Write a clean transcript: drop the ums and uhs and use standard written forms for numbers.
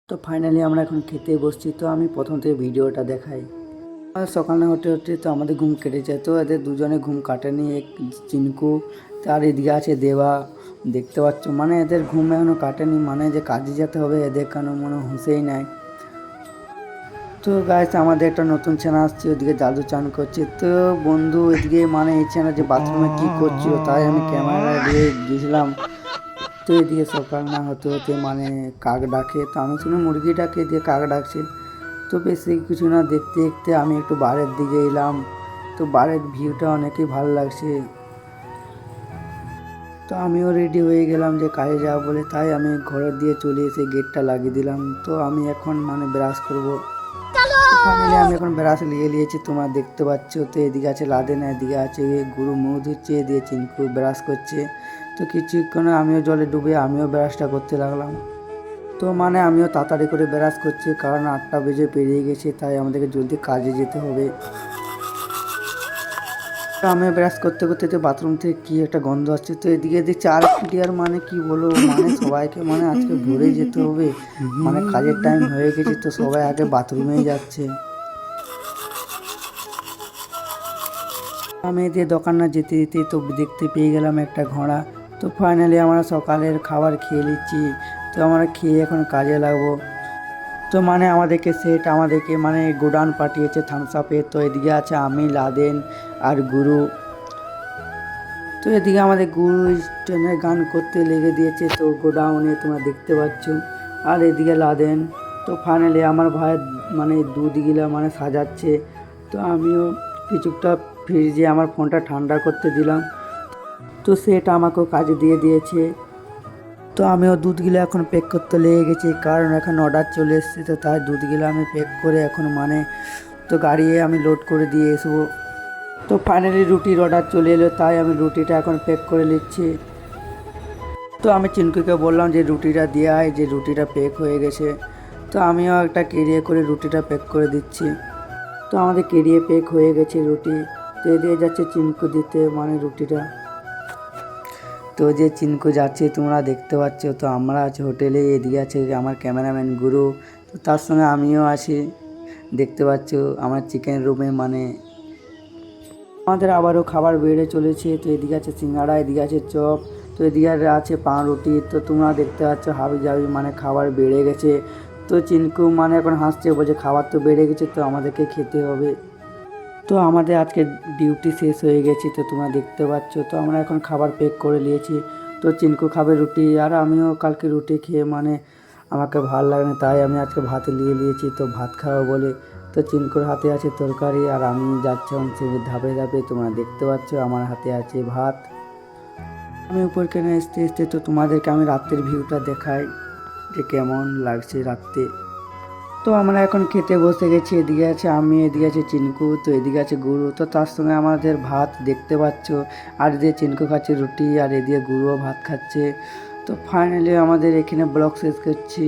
তো ফাইনালি আমরা এখন খেতে বসছি। তো আমি প্রথম থেকে ভিডিওটা দেখাই। সকালে হতে হতে তো আমাদের ঘুম কেটে যায়। তো এদের দুজনে ঘুম কাটেনি, এক চিনকু তার এদিকে আছে দেবা। দেখতে পাচ্ছ মানে এদের ঘুম এখনও কাটেনি, মানে যে কাজে যেতে হবে এদের কেন মনে হুঁশেই নাই। তো গাইস আমাদের একটা নতুন চ্যানেল আসছে, ওদিকে জাদু চান করছে। তো বন্ধু এদিকে মানে এই চ্যানেল যে বাথরুমে কী করছিল তাই আমি ক্যামেরা দিয়ে গেছিলাম। তো এদিকে সকাল না হতে হতে মানে কাক ডাকে, তো আমি শুনে মুরগি ডাকে, দিয়ে কাক ডাকছে। তো বেশি কিছু না, দেখতে দেখতে আমি একটু বাড়ির দিকে এলাম। তো বাড়ির ভিউটা অনেকই ভালো লাগছে। তো আমিও রেডি হয়ে গেলাম যে কাজে যাবো বলে, তাই আমি ঘরের দিয়ে চলে এসে গেটটা লাগিয়ে দিলাম। তো আমি এখন মানে ব্রাশ করব। তো ফাইনালি আমি এখন ব্রাশ নিয়েছি, তোমরা দেখতে পাচ্ছ। তো এদিকে আছে লাদেন, এদিকে আছে গুরু মুখ ধুচ্ছে, দিয়ে চিনকু ব্রাশ করছে। তো কিছুক্ষণে আমিও জলে ডুবে আমিও ব্রাশটা করতে লাগলাম। তো মানে আমিও তাড়াতাড়ি করে ব্রাশ করছি, কারণ 8টা বেজে পেরিয়ে গেছে, তাই আমাদেরকে জলদি কাজে যেতে হবে। তো আমি ব্রাশ করতে করতে তো বাথরুম থেকে কি একটা গন্ধ আসছে। তো এদিকে দেখছি আর ডিয়ার, মানে কি বলবো, মানে সবাইকে মানে আজকে ভোরে যেতে হবে, মানে কাজের টাইম হয়ে গেছে, তো সবাই আগে বাথরুমেই যাচ্ছে। আমি এদিকে দোকান না যেতে যেতে তো দেখতে পেয়ে গেলাম একটা ঘোড়া। তো ফাইনালি আমরা সকালের খাবার খেয়ে নিচ্ছি। তো আমরা খেয়ে এখন কাজে লাগবো। তো মানে আমাদেরকে মানে গোডাউন পাঠিয়েছে থামস আপে। তো এদিকে আছে আমি, লাদেন আর গুরু। তো এদিকে আমাদের গুরু ট্রেনের গান করতে লেগে দিয়েছে, তো গোডাউনে তোমরা দেখতে পাচ্ছ। আর এদিকে লাদেন। তো ফাইনালি আমার ভাই মানে দুধগুলা মানে সাজাচ্ছে। তো আমিও কিছুটা ফ্রিজে আমার ফোনটা ঠান্ডা করতে দিলাম। তো সেটা আমাকেও কাজে দিয়ে দিয়েছে। তো আমিও দুধগুলো এখন প্যাক করতে লেগে গেছি, কারণ এখন অর্ডার চলে এসেছে। তো তাই দুধগুলো আমি প্যাক করে এখন মানে তো গাড়িয়ে আমি লোড করে দিয়ে আসবো। তো ফাইনালি রুটির অর্ডার চলে এলো, তাই আমি রুটিটা এখন প্যাক করে নিচ্ছি। তো আমি চিনকুকে বললাম যে রুটিটা দেওয়া হয়, যে রুটিটা প্যাক হয়ে গেছে। তো আমিও একটা কেরিয়ে করে রুটিটা প্যাক করে দিচ্ছি। তো আমাদের কেরিয়ে প্যাক হয়ে গেছে রুটি। তো দিয়ে যাচ্ছে চিনকু দিতে মানে রুটিটা। তো যে চিনকু যাচ্ছে তোমরা দেখতে পাচ্ছ। তো আমরা আছি হোটেলে, এদিকে আছে আমার ক্যামেরাম্যান গুরু। তো তার সঙ্গে আমিও আছি, দেখতে পাচ্ছ আমার চিকেন রুমে। মানে আমাদের আবারও খাবার বেড়ে চলেছে। তো এদিকে আছে সিঙ্গাড়া, এদিকে আছে চপ, তো এদিকে আছে পাউরুটি। তো তোমরা দেখতে পাচ্ছ হাবি জাবি মানে খাবার বেড়ে গেছে। তো চিনকু মানে এখন হাসছে, বলছে খাবার তো বেড়ে গেছে, তো আমাদেরকে খেতে হবে। তো আমাদের আজকে ডিউটি শেষ হয়ে গেছে, তো তোমরা দেখতে পাচ্ছ। তো আমরা এখন খাবার প্যাক করে নিয়েছি। তো চিনকু খাবে রুটি, আর আমিও কালকে রুটি খেয়ে মানে আমাকে ভালো লাগে না, তাই আমি আজকে ভাত নিয়েছি। তো ভাত খাওয়া বলে তো চিনকুর হাতে আছে তরকারি, আর আমি যাচ্ছিলাম সে ধাপে ধাপে। তোমরা দেখতে পাচ্ছ আমার হাতে আছে ভাত। আমি উপর কেনে আসতে আসতে তো তোমাদেরকে আমি রাত্রের ভিউটা দেখাই যে কেমন লাগছে রাত্রে। তো আমরা এখন খেতে বসে গেছি, এদিকে আছে আমি, এদিকে আছে চিনকু, তো এদিকে আছে গুরু। তো তার সঙ্গে আমাদের ভাত দেখতে পাচ্ছ, আর এদিকে চিনকু খাচ্ছে রুটি, আর এদিকে গুরুও ভাত খাচ্ছে। তো ফাইনালি আমাদের এখানে ব্লগ শেষ করছি।